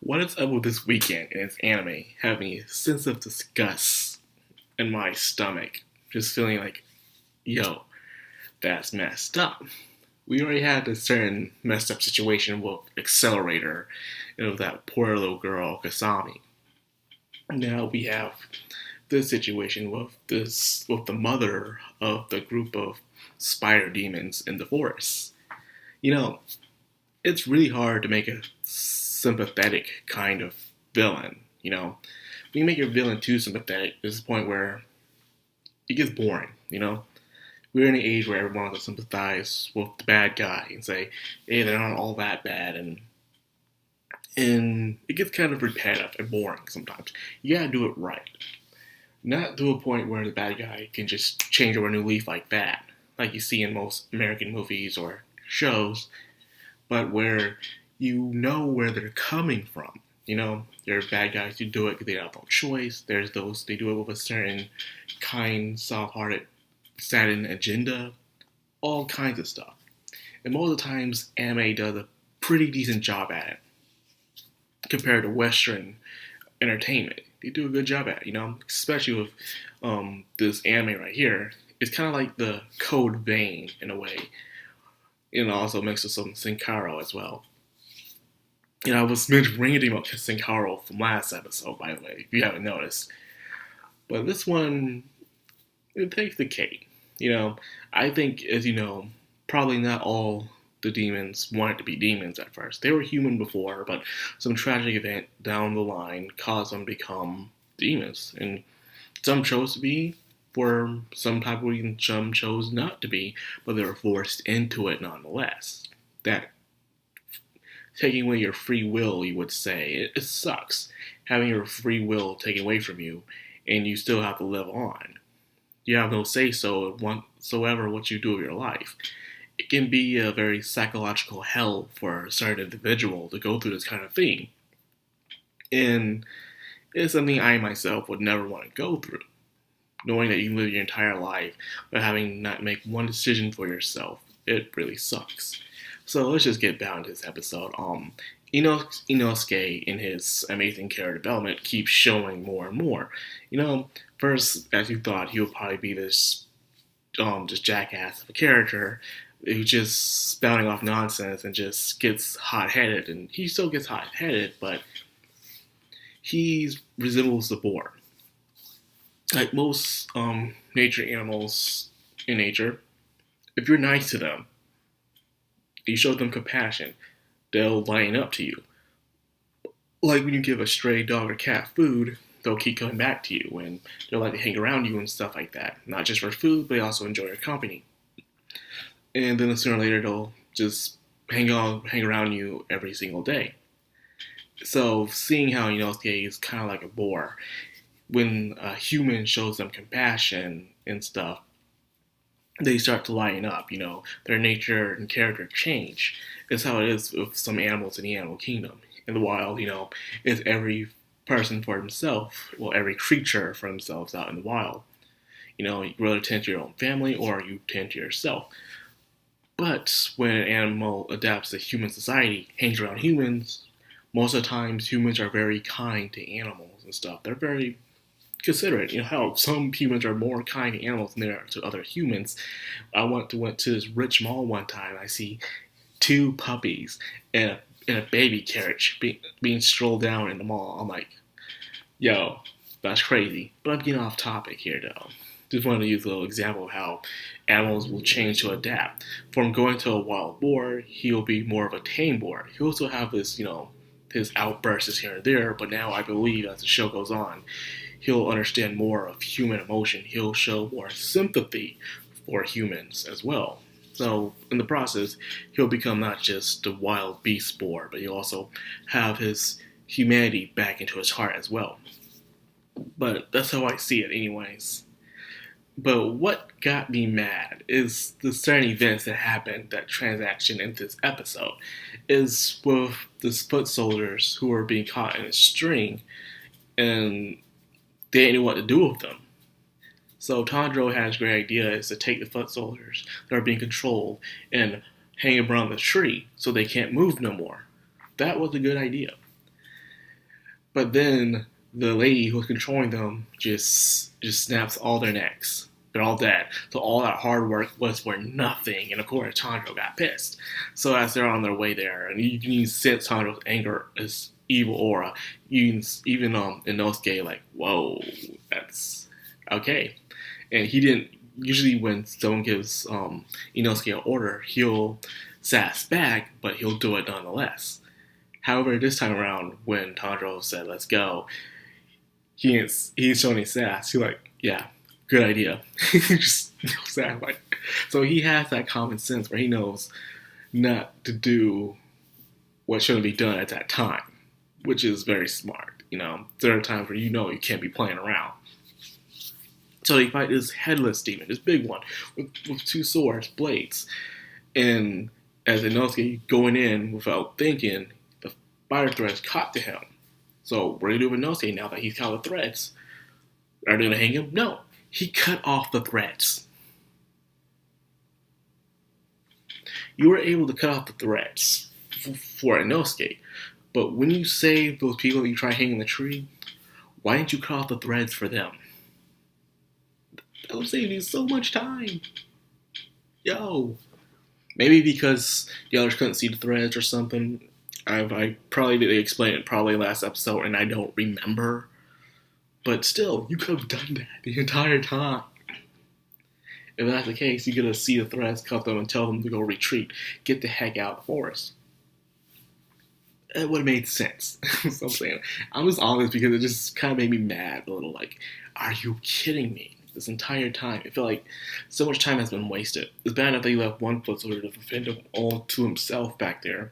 What is up with this weekend and its anime having a sense of disgust in my stomach? Just feeling like, yo, that's messed up. We already had a certain messed up situation with Accelerator and with that poor little girl, Kasami. Now we have this situation with the mother of the group of spider demons in the forest. You know, it's really hard to make a sympathetic kind of villain. When you make your villain too sympathetic, there's a point where it gets boring. We're in an age where everyone wants to sympathize with the bad guy and say, "Hey, they're not all that bad," and it gets kind of repetitive and boring sometimes. You gotta do it right, not to a point where the bad guy can just change over a new leaf like that, like you see in most American movies or shows, but where you know where they're coming from. There are bad guys who do it because they have no choice. There's those they do it with a certain kind, soft-hearted, saddened agenda. All kinds of stuff. And most of the times, anime does a pretty decent job at it compared to Western entertainment. They do a good job at it, especially with this anime right here. It's kind of like the Code Vein in a way. It also mixed with some Sinkaro as well. I was ranting about Sinkaro from last episode, by the way, if you haven't noticed. But this one, it takes the cake. I think, as you know, probably not all the demons wanted to be demons at first. They were human before, but some tragic event down the line caused them to become demons. And some chose to be, for some type of reason, some chose not to be, but they were forced into it nonetheless. That taking away your free will, you would say, it sucks. Having your free will taken away from you, and you still have to live on. You have no say-so whatsoever what you do with your life. It can be a very psychological hell for a certain individual to go through this kind of thing. And it's something I myself would never want to go through. Knowing that you live your entire life but having not make one decision for yourself, it really sucks. So let's just get down to this episode. Inosuke, in his amazing character development, keeps showing more and more. First, as you thought, he would probably be this just jackass of a character who just spouting off nonsense and just gets hot-headed. And he still gets hot-headed, but he resembles the boar. Like most nature animals in nature, if you're nice to them, you show them compassion, they'll line up to you. Like when you give a stray dog or cat food, they'll keep coming back to you, and they'll like to hang around you and stuff like that. Not just for food, but they also enjoy your company. And then sooner or later, they'll just hang around you every single day. So seeing how Inosuke is kind of like a boar, when a human shows them compassion and stuff, they start to line up, their nature and character change. It's how it is with some animals in the animal kingdom. In the wild, it's every person for himself, well, every creature for themselves out in the wild. You rather tend to your own family or you tend to yourself. But when an animal adapts to human society, hangs around humans, most of the times humans are very kind to animals and stuff. They're very considerate. How some humans are more kind to animals than they are to other humans. I went to this rich mall one time. I see 2 puppies in a baby carriage being strolled down in the mall. I'm like, yo, that's crazy. But I'm getting off topic here, though. Just wanted to use a little example of how animals will change to adapt. From going to a wild boar, he'll be more of a tame boar. He'll also have his outbursts here and there, but now I believe as the show goes on, he'll understand more of human emotion. He'll show more sympathy for humans as well. So in the process, he'll become not just a wild beast boar, but he'll also have his humanity back into his heart as well. But that's how I see it anyways. But what got me mad is the certain events that happened, that transaction in this episode, is with the foot soldiers who are being caught in a string, and they didn't know what to do with them. So Tandro has a great idea is to take the foot soldiers that are being controlled and hang them around the tree so they can't move no more. That was a good idea. But then the lady who's controlling them just snaps all their necks. They're all dead. So all that hard work was for nothing. And of course, Chandra got pissed. So as they're on their way there, and you can sense Chandra's anger, his evil aura. You can even Inosuke like, whoa, that's okay. And he didn't. Usually, when someone gives Inosuke an order, he'll sass back, but he'll do it nonetheless. However, this time around, when Tanjiro said, let's go, he's showing his sass. He's like, yeah, good idea. Just sass, like, so he has that common sense where he knows not to do what shouldn't be done at that time, which is very smart. There are times where you can't be playing around. So they fight this headless demon, this big one, with two swords, blades. And as Inosuke going in without thinking, the spider threads caught to him. So what do you do with Inosuke now that he's caught the threads? Are they going to hang him? No. He cut off the threads. You were able to cut off the threads for Inosuke. But when you save those people that you try hanging in the tree, why didn't you cut off the threads for them? That would save you so much time. Yo. Maybe because the others couldn't see the threads or something. I probably did explain it probably last episode and I don't remember. But still, you could have done that the entire time. If that's the case, you gotta see the threads, cut them, and tell them to go retreat. Get the heck out of the forest. It would have made sense. So I'm saying. I'm just honest because it just kind of made me mad a little. Like, are you kidding me? This entire time. I feel like so much time has been wasted. It's bad enough that you left one foot soldier to defend him all to himself back there.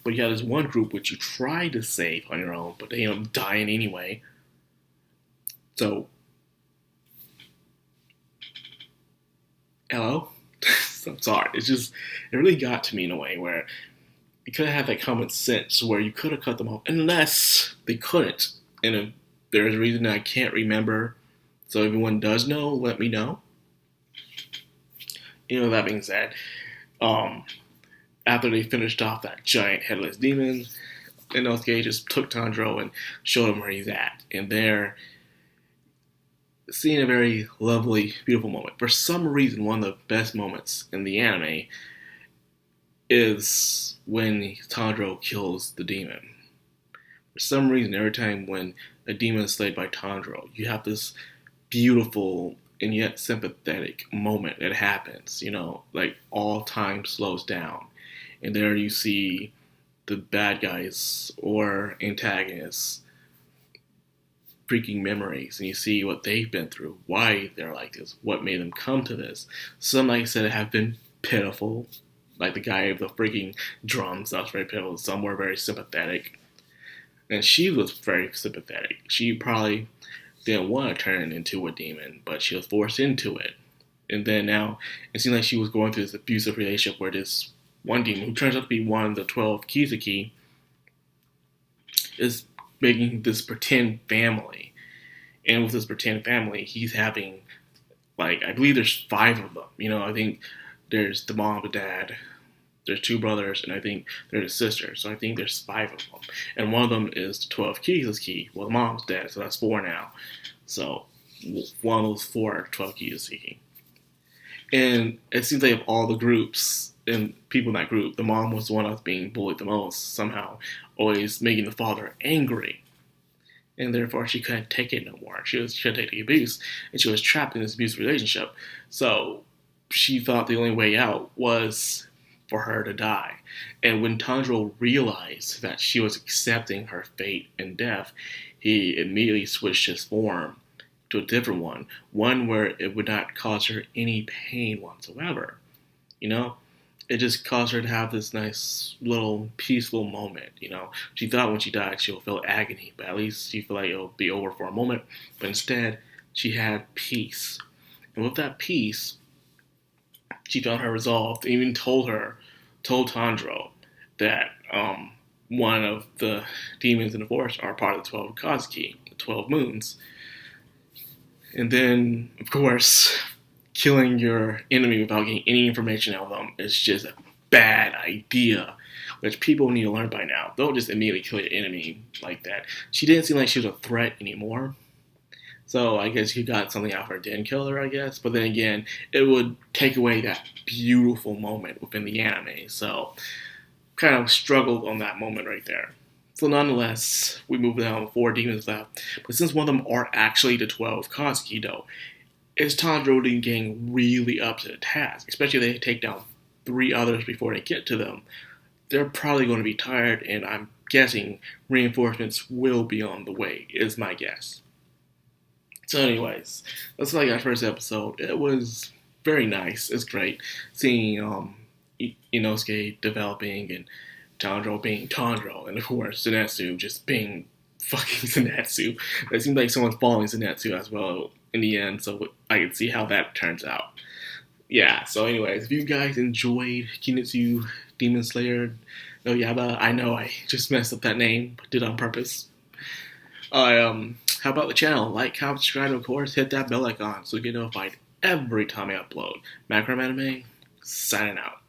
But you had this one group which you tried to save on your own, but they end up dying anyway. So, hello? I'm sorry. It really got to me in a way where you could have had that common sense where you could have cut them off, unless they couldn't. And if there's a reason that I can't remember, so if everyone does know, let me know. That being said, after they finished off that giant headless demon, Inosuke just took Tanjiro and showed him where he's at. And they're seeing a very lovely, beautiful moment. For some reason, one of the best moments in the anime is when Tanjiro kills the demon. For some reason, every time when a demon is slayed by Tanjiro, you have this beautiful and yet sympathetic moment that happens. Like all time slows down. And there you see the bad guys or antagonists freaking memories, and you see what they've been through, why they're like this, what made them come to this. Some, like I said, have been pitiful, like the guy with the freaking drums, that was very pitiful. Some were very sympathetic, and she was very sympathetic. She probably didn't want to turn into a demon, but she was forced into it. And then now, it seemed like she was going through this abusive relationship where this one demon, who turns out to be one of the 12 Kizuki, is making this pretend family. And with this pretend family, he's having, like, I believe there's 5 of them. I think there's the mom, the dad, there's 2 brothers, and I think there's a sister. So I think there's 5 of them. And one of them is the 12 Kizuki. Well, the mom's dead, so that's 4 now. So one of those 4 are 12 Kizuki. And it seems like of all the groups and people in that group, the mom was the one that was being bullied the most, somehow, always making the father angry. And therefore, she couldn't take it no more. She couldn't take the abuse, and she was trapped in this abusive relationship. So she thought the only way out was for her to die. And when Tanjiro realized that she was accepting her fate and death, he immediately switched his form to a different one where it would not cause her any pain whatsoever. It just caused her to have this nice little peaceful moment. She thought when she died she'll feel agony, but at least she felt like it'll be over for a moment. But instead, she had peace. And with that peace, she found her resolve to even told Tanjiro that one of the demons in the forest are part of the 12 Kazuki, the 12 moons. And then, of course, killing your enemy without getting any information out of them is just a bad idea. which people need to learn by now. Don't just immediately kill your enemy like that. She didn't seem like she was a threat anymore. So I guess you got something out of her, didn't kill her, I guess. But then again, it would take away that beautiful moment within the anime. So kind of struggled on that moment right there. So nonetheless, we move down to 4 demons left. But since one of them are actually the 12 Kazuki, though, is Tanjiro getting really up to the task, especially if they take down 3 others before they get to them. They're probably going to be tired, and I'm guessing reinforcements will be on the way, is my guess. So anyways, that's like our first episode. It was very nice. It's great seeing Inosuke developing and Tanjiro being Tanjiro, and of course Zenitsu just being fucking Zenitsu. It seems like someone's following Zenitsu as well in the end, so I can see how that turns out. Yeah, so anyways, if you guys enjoyed Kimetsu Demon Slayer no Yaiba, I know I just messed up that name, but did it on purpose. How about the channel? Like, comment, subscribe, and of course, hit that bell icon so you get notified every time I upload. Macro Anime, signing out.